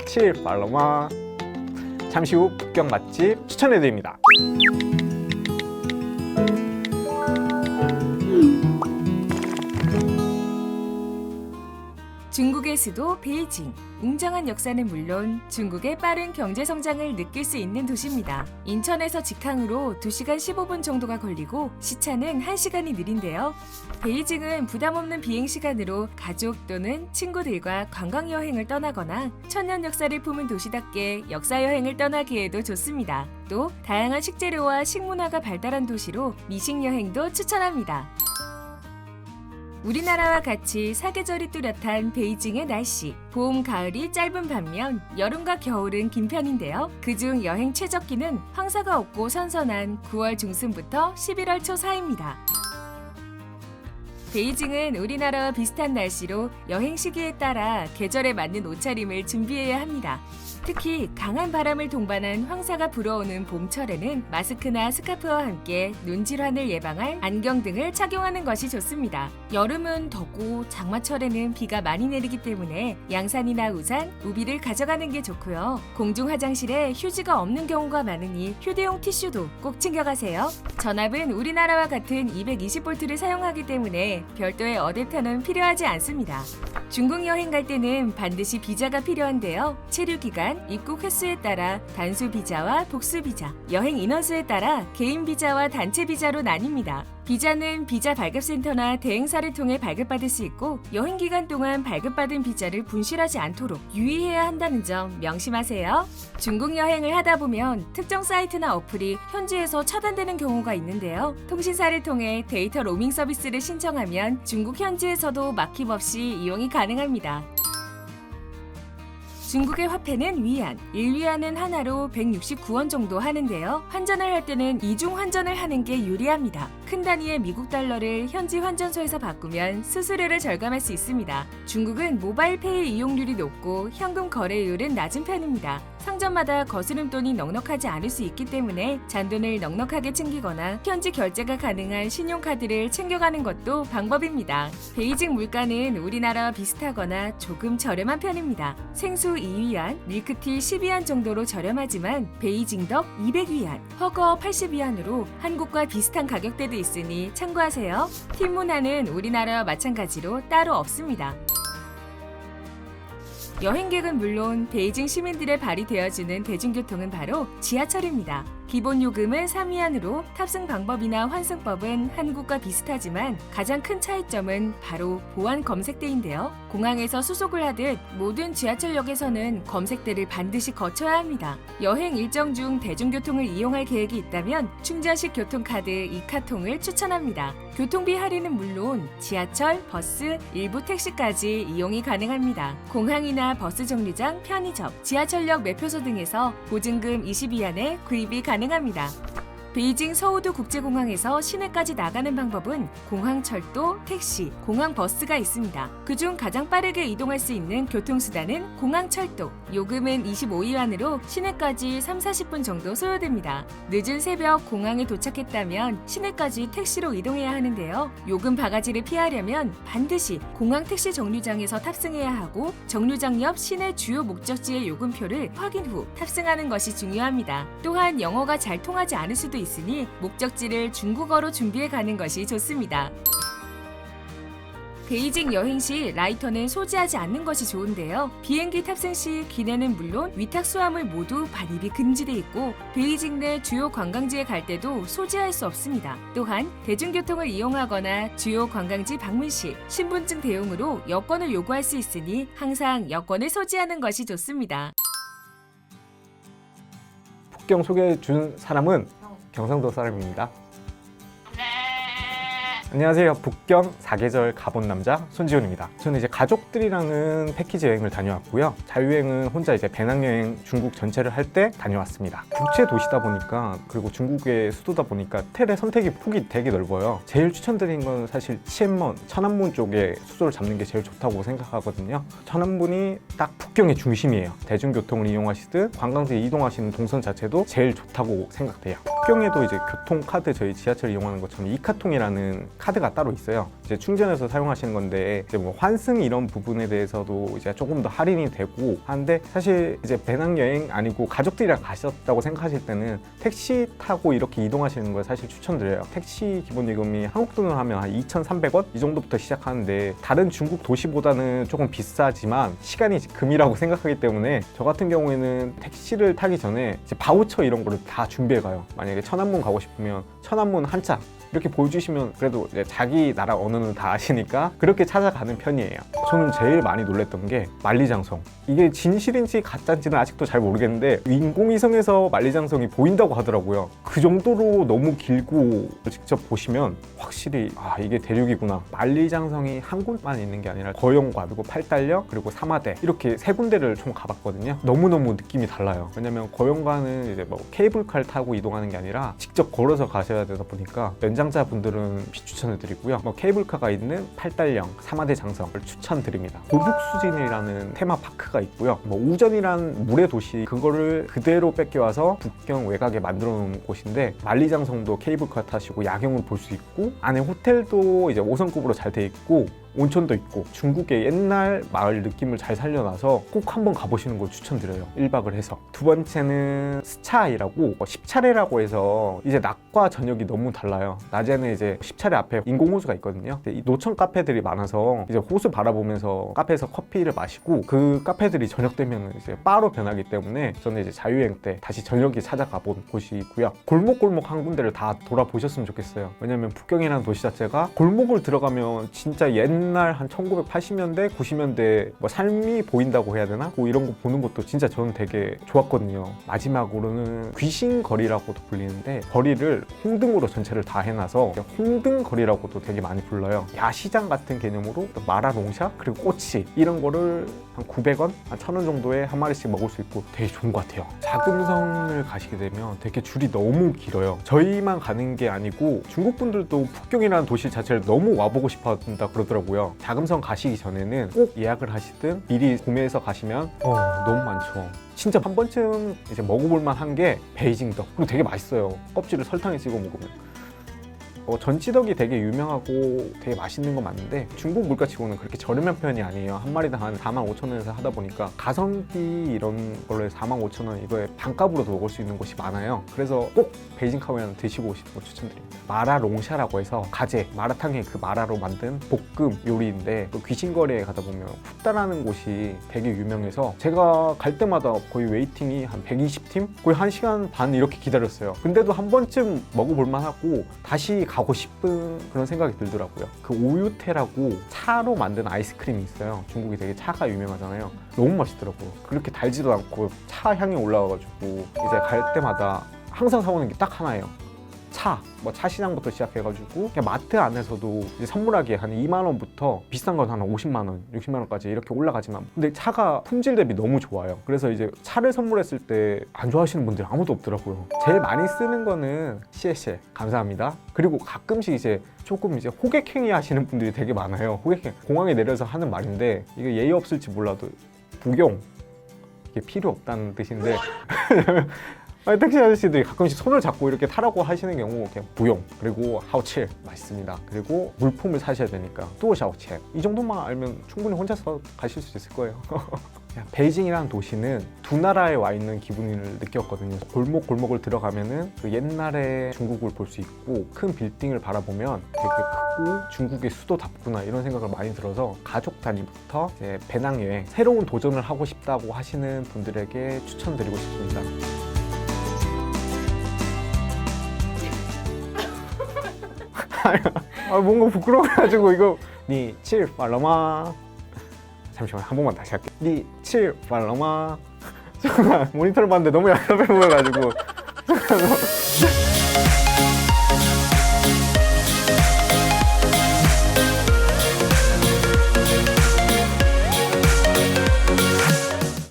7 팔로마. 잠시 후 북경 맛집 추천해드립니다. 중국의 수도 베이징. 웅장한 역사는 물론 중국의 빠른 경제 성장을 느낄 수 있는 도시입니다. 인천에서 직항으로 2시간 15분 정도가 걸리고 시차는 1시간이 느린데요. 베이징은 부담 없는 비행 시간으로 가족 또는 친구들과 관광 여행을 떠나거나 천년 역사를 품은 도시답게 역사 여행을 떠나기에도 좋습니다. 또 다양한 식재료와 식문화가 발달한 도시로 미식 여행도 추천합니다. 우리나라와 같이 사계절이 뚜렷한 베이징의 날씨. 봄, 가을이 짧은 반면 여름과 겨울은 긴 편인데요. 그중 여행 최적기는 황사가 없고 선선한 9월 중순부터 11월 초 사이입니다. 베이징은 우리나라와 비슷한 날씨로 여행 시기에 따라 계절에 맞는 옷차림을 준비해야 합니다. 특히 강한 바람을 동반한 황사가 불어오는 봄철에는 마스크나 스카프와 함께 눈 질환을 예방할 안경 등을 착용하는 것이 좋습니다. 여름은 덥고 장마철에는 비가 많이 내리기 때문에 양산이나 우산, 우비를 가져가는 게 좋고요. 공중 화장실에 휴지가 없는 경우가 많으니 휴대용 티슈도 꼭 챙겨가세요. 전압은 우리나라와 같은 220V를 사용하기 때문에 별도의 어댑터는 필요하지 않습니다. 중국 여행 갈 때는 반드시 비자가 필요한데요. 체류 기간, 입국 횟수에 따라 단수 비자와 복수 비자, 여행 인원수에 따라 개인 비자와 단체 비자로 나뉩니다. 비자는 비자 발급센터나 대행사를 통해 발급받을 수 있고 여행 기간 동안 발급받은 비자를 분실하지 않도록 유의해야 한다는 점 명심하세요. 중국 여행을 하다 보면 특정 사이트나 어플이 현지에서 차단되는 경우가 있는데요. 통신사를 통해 데이터 로밍 서비스를 신청하면 중국 현지에서도 막힘없이 이용이 가능합니다. 중국의 화폐는 위안, 1위안은 하나로 169원 정도 하는데요. 환전을 할 때는 이중 환전을 하는 게 유리합니다. 큰 단위의 미국 달러를 현지 환전소에서 바꾸면 수수료를 절감할 수 있습니다. 중국은 모바일 페이 이용률이 높고 현금 거래율은 낮은 편입니다. 상점마다 거스름돈이 넉넉하지 않을 수 있기 때문에 잔돈을 넉넉하게 챙기거나 현지 결제가 가능한 신용카드를 챙겨가는 것도 방법입니다. 베이징 물가는 우리나라와 비슷하거나 조금 저렴한 편입니다. 생수 2위안, 밀크티 10위안 정도로 저렴하지만 베이징 덕 200위안, 허거 80위안으로 한국과 비슷한 가격대도 있으니 참고하세요. 팁 문화는 우리나라와 마찬가지로 따로 없습니다. 여행객은 물론 베이징 시민들의 발이 되어주는 대중교통은 바로 지하철입니다. 기본 요금은 3위안으로 탑승 방법이나 환승법은 한국과 비슷하지만 가장 큰 차이점은 바로 보안 검색대인데요. 공항에서 수속을 하듯 모든 지하철역에서는 검색대를 반드시 거쳐야 합니다. 여행 일정 중 대중교통을 이용할 계획이 있다면 충전식 교통카드 이카통을 추천합니다. 교통비 할인은 물론 지하철, 버스, 일부 택시까지 이용이 가능합니다. 공항이나 버스 정류장, 편의점, 지하철역 매표소 등에서 보증금 20위안에 구입이 가능합니다. 베이징 서우두 국제공항에서 시내까지 나가는 방법은 공항철도, 택시, 공항버스가 있습니다. 그중 가장 빠르게 이동할 수 있는 교통수단은 공항철도. 요금은 25위안으로 시내까지 3-40분 정도 소요됩니다. 늦은 새벽 공항에 도착했다면 시내까지 택시로 이동해야 하는데요. 요금 바가지를 피하려면 반드시 공항 택시 정류장에서 탑승해야 하고 정류장 옆 시내 주요 목적지의 요금표를 확인 후 탑승하는 것이 중요합니다. 또한 영어가 잘 통하지 않을 수도 있으니 목적지를 중국어로 준비해 가는 것이 좋습니다. 베이징 여행 시 라이터는 소지하지 않는 것이 좋은데요. 비행기 탑승 시 기내는 물론 위탁 수화물 모두 반입이 금지돼 있고 베이징 내 주요 관광지에 갈 때도 소지할 수 없습니다. 또한 대중교통을 이용하거나 주요 관광지 방문 시 신분증 대용으로 여권을 요구할 수 있으니 항상 여권을 소지하는 것이 좋습니다. 북경 소개해 준 사람은 경상도 사람입니다. 안녕하세요. 북경 사계절 가본 남자 손지훈입니다. 저는 이제 가족들이랑은 패키지 여행을 다녀왔고요. 자유여행은 혼자 이제 배낭여행 중국 전체를 할 때 다녀왔습니다. 국제 도시다 보니까 그리고 중국의 수도다 보니까 호텔의 선택의 폭이 되게 넓어요. 제일 추천드리는 건 사실 치엔먼, 천안문 쪽에 수도를 잡는 게 제일 좋다고 생각하거든요. 천안문이 딱 북경의 중심이에요. 대중교통을 이용하시든 관광지에 이동하시는 동선 자체도 제일 좋다고 생각돼요. 북경에도 이제 교통카드 저희 지하철 이용하는 것처럼 이카통이라는 카드가 따로 있어요. 이제 충전해서 사용하시는 건데 이제 뭐 환승 이런 부분에 대해서도 이제 조금 더 할인이 되고 하는데 사실 이제 배낭여행 아니고 가족들이랑 가셨다고 생각하실 때는 택시 타고 이렇게 이동하시는 걸 사실 추천드려요. 택시 기본 요금이 한국 돈으로 하면 한 2,300원 이 정도부터 시작하는데 다른 중국 도시보다는 조금 비싸지만 시간이 금이라고 생각하기 때문에 저 같은 경우에는 택시를 타기 전에 이제 바우처 이런 거를 다 준비해 가요. 만약에 천안문 가고 싶으면 천안문 한자 이렇게 보여주시면 그래도 이제 자기 나라 언어는 다 아시니까 그렇게 찾아가는 편이에요. 저는 제일 많이 놀랬던 게 만리장성. 이게 진실인지 가짜인지는 아직도 잘 모르겠는데 인공위성에서 만리장성이 보인다고 하더라고요. 그 정도로 너무 길고 직접 보시면 확실히 이게 대륙이구나. 만리장성이 한 곳만 있는 게 아니라 거영과 그리고 팔달령 그리고 사마대 이렇게 세 군데를 총 가봤거든요. 너무너무 느낌이 달라요. 왜냐면 거영과는 이제 뭐 케이블카를 타고 이동하는 게 아니라 직접 걸어서 가셔야 되다 보니까 연장자분들은 비추천을 드리고요. 뭐 케이블카가 있는 팔달령, 사마대 장성을 추천드립니다. 고북수진이라는 테마파크가 있고요. 뭐 우전이란 물의 도시 그거를 그대로 뺏겨와서 북경 외곽에 만들어 놓은 곳인데 만리장성도 케이블카 타시고 야경을 볼 수 있고 안에 호텔도 이제 5성급으로 잘 돼 있고 온천도 있고 중국의 옛날 마을 느낌을 잘 살려놔서 꼭 한번 가보시는 걸 추천드려요. 1박을 해서. 두 번째는 스차이라고 10차례라고 해서 이제 낮과 저녁이 너무 달라요. 낮에는 이제 10차례 앞에 인공호수가 있거든요. 이 노천 카페들이 많아서 이제 호수 바라보면서 카페에서 커피를 마시고 그 카페들이 저녁 되면 이제 바로 변하기 때문에 저는 이제 자유여행 때 다시 저녁에 찾아가 본 곳이고요. 골목골목 한 군데를 다 돌아보셨으면 좋겠어요. 왜냐면 북경이라는 도시 자체가 골목을 들어가면 진짜 옛날 한 1980년대, 90년대 뭐 삶이 보인다고 해야 되나? 뭐 이런 거 보는 것도 진짜 저는 되게 좋았거든요. 마지막으로는 귀신거리라고도 불리는데 거리를 홍등으로 전체를 다 해놔서 홍등거리라고도 되게 많이 불러요. 야시장 같은 개념으로 마라롱샤 그리고 꼬치 이런 거를 한 900원, 한 1000원 정도에 한 마리씩 먹을 수 있고 되게 좋은 것 같아요. 자금성을 가시게 되면 되게 줄이 너무 길어요. 저희만 가는 게 아니고 중국 분들도 북경이라는 도시 자체를 너무 와보고 싶어 한다 그러더라고요. 자금성 가시기 전에는 꼭 예약을 하시든 미리 구매해서 가시면 너무 많죠. 진짜 한 번쯤 이제 먹어볼만 한 게 베이징떡. 그리고 되게 맛있어요. 껍질을 설탕에 찍어 먹으면. 전치덕이 되게 유명하고 되게 맛있는 건 맞는데 중국 물가치고는 그렇게 저렴한 편이 아니에요. 한 마리당 한 45,000원에서 하다 보니까 가성비 이런 걸로 해서 45,000원 이거에 반값으로도 먹을 수 있는 곳이 많아요. 그래서 꼭 베이징 카오յան 드시고 오시는 거 추천드립니다. 마라롱샤라고 해서 가재, 마라탕의 그 마라로 만든 볶음 요리인데 그 귀신거리에 가다 보면 훗다라는 곳이 되게 유명해서 제가 갈 때마다 거의 웨이팅이 한 120팀? 거의 1시간 반 이렇게 기다렸어요. 근데도 한 번쯤 먹어볼만 하고 다시 가고 싶은 그런 생각이 들더라고요. 그 오유테라고 차로 만든 아이스크림이 있어요. 중국이 되게 차가 유명하잖아요. 너무 맛있더라고요. 그렇게 달지도 않고 차 향이 올라와가지고 이제 갈 때마다 항상 사오는 게 딱 하나예요. 차, 뭐 차 시장부터 시작해가지고 그냥 마트 안에서도 이제 선물하기에 한 2만 원부터 비싼 건 한 50만 원, 60만 원까지 이렇게 올라가지만 근데 차가 품질 대비 너무 좋아요. 그래서 이제 차를 선물했을 때 안 좋아하시는 분들이 아무도 없더라고요. 제일 많이 쓰는 거는 시에시에 감사합니다. 그리고 가끔씩 이제 조금 이제 호객행위 하시는 분들이 되게 많아요. 호객행 공항에 내려서 하는 말인데 이게 예의 없을지 몰라도 부용 이게 필요 없다는 뜻인데 택시 아저씨들이 가끔씩 손을 잡고 이렇게 타라고 하시는 경우 그냥 부용 그리고 하오칠 맛있습니다. 그리고 물품을 사셔야 되니까 또 샤오칠 이 정도만 알면 충분히 혼자서 가실 수 있을 거예요. 베이징이라는 도시는 두 나라에 와 있는 기분을 느꼈거든요. 골목골목을 들어가면은 그 옛날의 중국을 볼 수 있고 큰 빌딩을 바라보면 되게 크고 중국의 수도답구나 이런 생각을 많이 들어서 가족 단위부터 이제 배낭여행 새로운 도전을 하고 싶다고 하시는 분들에게 추천드리고 싶습니다. 뭔가 부끄러워가지고 이거 니 칠 팔로마 잠시만 한 번만 다시 할게. 니 칠 팔로마 잠깐 모니터를 봤는데 너무 얄쌍해 보여가지고